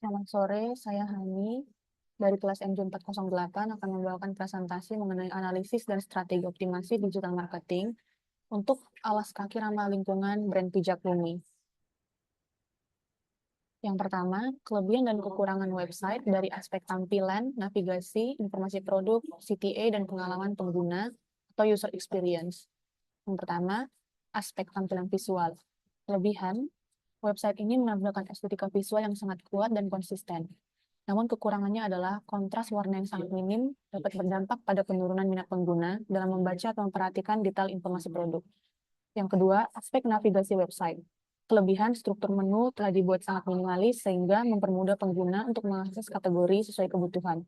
Selamat sore, saya Hani dari kelas MJ 408 akan membawakan presentasi mengenai analisis dan strategi optimasi digital marketing untuk alas kaki ramah lingkungan brand pijak bumi. Yang pertama, kelebihan dan kekurangan website dari aspek tampilan, navigasi, informasi produk, CTA, dan pengalaman pengguna atau user experience. Yang pertama, aspek tampilan visual. Kelebihan, website ini menampilkan estetika visual yang sangat kuat dan konsisten. Namun kekurangannya adalah kontras warna yang sangat minim dapat berdampak pada penurunan minat pengguna dalam membaca atau memperhatikan detail informasi produk. Yang kedua, aspek navigasi website. Kelebihan struktur menu telah dibuat sangat minimalis sehingga mempermudah pengguna untuk mengakses kategori sesuai kebutuhan.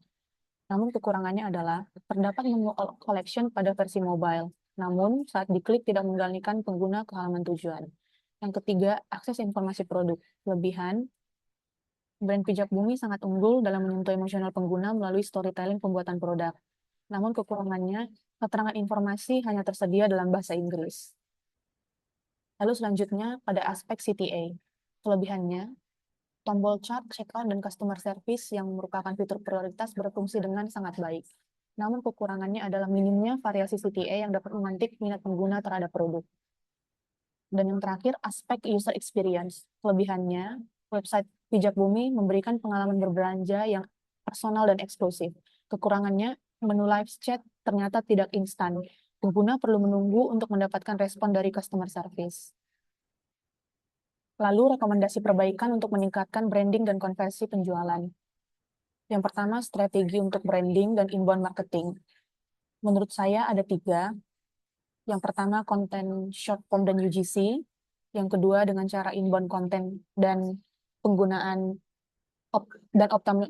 Namun kekurangannya adalah terdapat menu collection pada versi mobile. Namun saat diklik tidak mengalihkan pengguna ke halaman tujuan. Yang ketiga, akses informasi produk. Kelebihan, brand pijak bumi sangat unggul dalam menyentuh emosional pengguna melalui storytelling pembuatan produk. Namun kekurangannya, keterangan informasi hanya tersedia dalam bahasa Inggris. Lalu selanjutnya pada aspek CTA. Kelebihannya, tombol chat, checkout, dan customer service yang merupakan fitur prioritas berfungsi dengan sangat baik. Namun kekurangannya adalah minimnya variasi CTA yang dapat memantik minat pengguna terhadap produk. Dan yang terakhir, aspek user experience. Kelebihannya, website Pijak Bumi memberikan pengalaman berbelanja yang personal dan eksklusif. Kekurangannya, menu live chat ternyata tidak instan. Pengguna perlu menunggu untuk mendapatkan respon dari customer service. Lalu, rekomendasi perbaikan untuk meningkatkan branding dan konversi penjualan. Yang pertama, strategi untuk branding dan inbound marketing. Menurut saya ada 3. Yang pertama, konten short form dan UGC. Yang kedua, dengan cara inbound konten dan penggunaan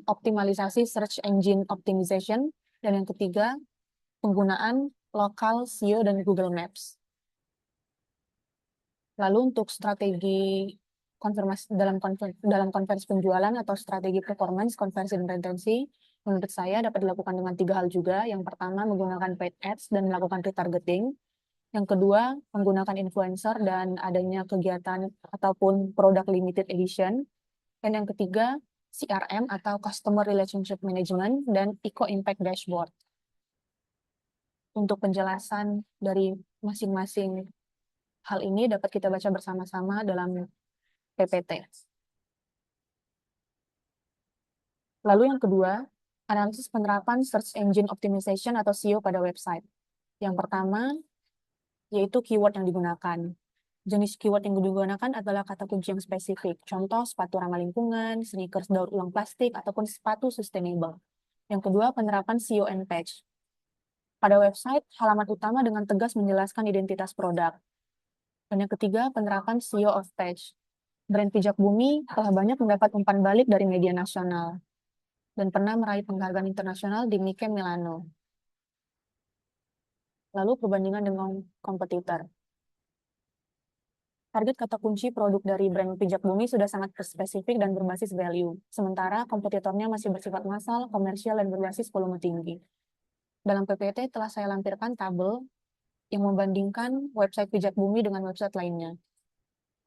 optimalisasi search engine optimization. Dan yang ketiga, penggunaan lokal SEO dan Google Maps. Lalu untuk strategi konfirmasi dalam konversi penjualan atau strategi performance, konversi dan retensi, menurut saya dapat dilakukan dengan 3 hal juga. Yang pertama, menggunakan paid ads dan melakukan retargeting. Yang kedua, menggunakan influencer dan adanya kegiatan ataupun produk limited edition. Dan yang ketiga, CRM atau Customer Relationship Management dan Eco Impact Dashboard. Untuk penjelasan dari masing-masing hal ini dapat kita baca bersama-sama dalam PPT. Lalu yang kedua, analisis penerapan Search Engine Optimization atau SEO pada website. Yang pertama, yaitu keyword yang digunakan. Jenis keyword yang digunakan adalah kata kunci yang spesifik. Contoh, sepatu ramah lingkungan, sneakers daur ulang plastik, ataupun sepatu sustainable. Yang kedua, penerapan SEO and page. Pada website, halaman utama dengan tegas menjelaskan identitas produk. Dan yang ketiga, penerapan SEO of page. Brand Pijak Bumi telah banyak mendapat umpan balik dari media nasional dan pernah meraih penghargaan internasional di Nike Milano. Lalu perbandingan dengan kompetitor. Target kata kunci produk dari brand Pijak Bumi sudah sangat spesifik dan berbasis value, sementara kompetitornya masih bersifat massal, komersial, dan berbasis volume tinggi. Dalam PPT telah saya lampirkan tabel yang membandingkan website Pijak Bumi dengan website lainnya.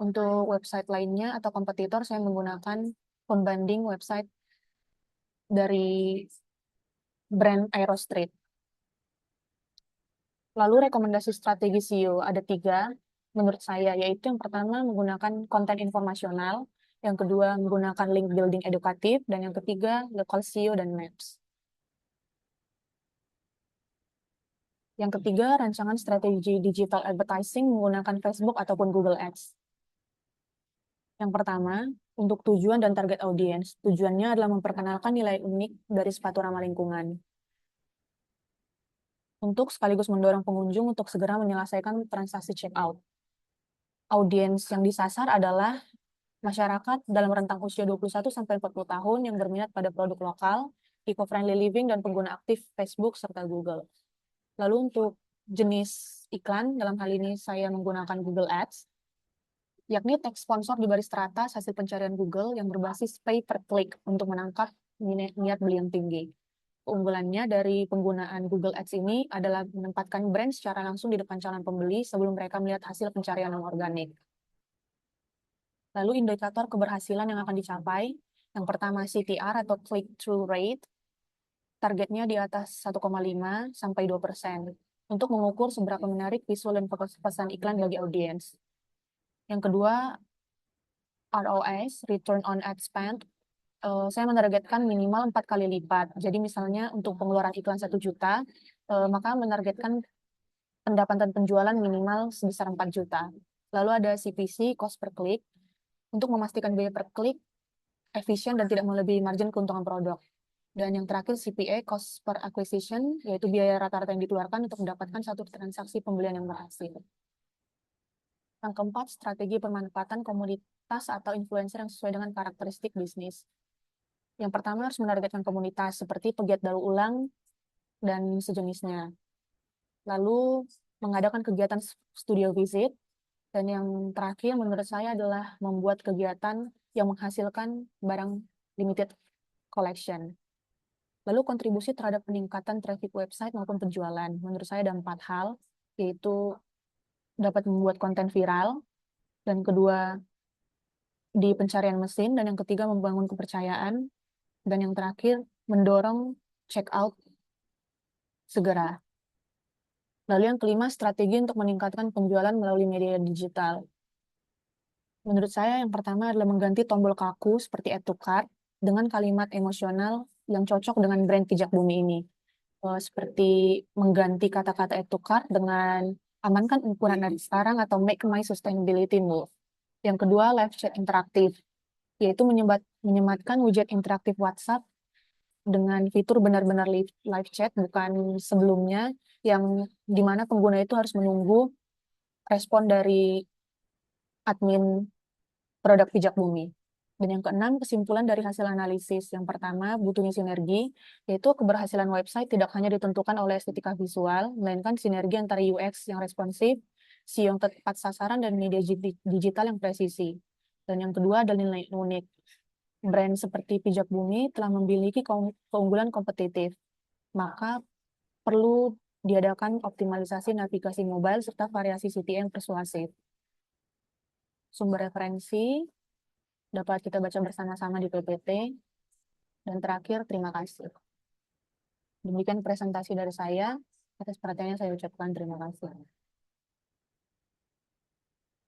Untuk website lainnya atau kompetitor, saya menggunakan pembanding website dari brand Aerostreet. Lalu rekomendasi strategi SEO ada 3 menurut saya, yaitu yang pertama menggunakan konten informasional, yang kedua menggunakan link building edukatif, dan yang ketiga local SEO dan Maps. Yang ketiga, rancangan strategi digital advertising menggunakan Facebook ataupun Google Ads. Yang pertama, untuk tujuan dan target audiens. Tujuannya adalah memperkenalkan nilai unik dari sepatu ramah lingkungan. Untuk sekaligus mendorong pengunjung untuk segera menyelesaikan transaksi checkout. Audiens yang disasar adalah masyarakat dalam rentang usia 21-40 tahun yang berminat pada produk lokal, eco-friendly living, dan pengguna aktif Facebook serta Google. Lalu untuk jenis iklan, dalam hal ini saya menggunakan Google Ads, yakni teks sponsor di baris teratas hasil pencarian Google yang berbasis pay per click untuk menangkap niat beli yang tinggi. Keunggulannya dari penggunaan Google Ads ini adalah menempatkan brand secara langsung di depan calon pembeli sebelum mereka melihat hasil pencarian yang organik. Lalu indikator keberhasilan yang akan dicapai. Yang pertama CTR atau click-through rate, targetnya di atas 1,5 sampai 2% untuk mengukur seberapa menarik visual dan pesan iklan bagi audiens. Yang kedua, ROS, Return on Ad Spend, saya menargetkan minimal 4 kali lipat. Jadi misalnya untuk pengeluaran iklan 1 juta, maka menargetkan pendapatan penjualan minimal sebesar 4 juta. Lalu ada CPC, cost per click, untuk memastikan biaya per klik efisien dan tidak melebihi margin keuntungan produk. Dan yang terakhir CPA, cost per acquisition, yaitu biaya rata-rata yang dikeluarkan untuk mendapatkan satu transaksi pembelian yang berhasil. Yang keempat, strategi pemanfaatan komunitas atau influencer yang sesuai dengan karakteristik bisnis. Yang pertama harus menargetkan komunitas seperti pegiat daur ulang dan sejenisnya. Lalu mengadakan kegiatan studio visit. Dan yang terakhir menurut saya adalah membuat kegiatan yang menghasilkan barang limited collection. Lalu kontribusi terhadap peningkatan traffic website maupun penjualan. Menurut saya ada 4 hal, yaitu dapat membuat konten viral, dan kedua di pencarian mesin, dan yang ketiga membangun kepercayaan, dan yang terakhir mendorong check out segera. Lalu yang kelima, strategi untuk meningkatkan penjualan melalui media digital. Menurut saya yang pertama adalah mengganti tombol kaku seperti add to cart dengan kalimat emosional yang cocok dengan brand pijak bumi ini. Seperti mengganti kata-kata add to cart dengan amankan ukuran dari sekarang atau make my sustainability move. Yang kedua, live chat interaktif, yaitu menyematkan widget interaktif WhatsApp dengan fitur benar-benar live chat, bukan sebelumnya yang dimana pengguna itu harus menunggu respon dari admin produk pijak bumi. Dan yang keenam, kesimpulan dari hasil analisis. Yang pertama, butuhnya sinergi, yaitu keberhasilan website tidak hanya ditentukan oleh estetika visual, melainkan sinergi antara UX yang responsif, SEO yang tepat sasaran, dan media digital yang presisi. Dan yang kedua adalah nilai unik. Brand seperti pijak bumi telah memiliki keunggulan kompetitif, maka perlu diadakan optimalisasi navigasi mobile serta variasi CTA yang persuasif. Sumber referensi dapat kita baca bersama-sama di PPT. Dan terakhir, terima kasih. Demikian presentasi dari saya. Atas perhatiannya saya ucapkan terima kasih.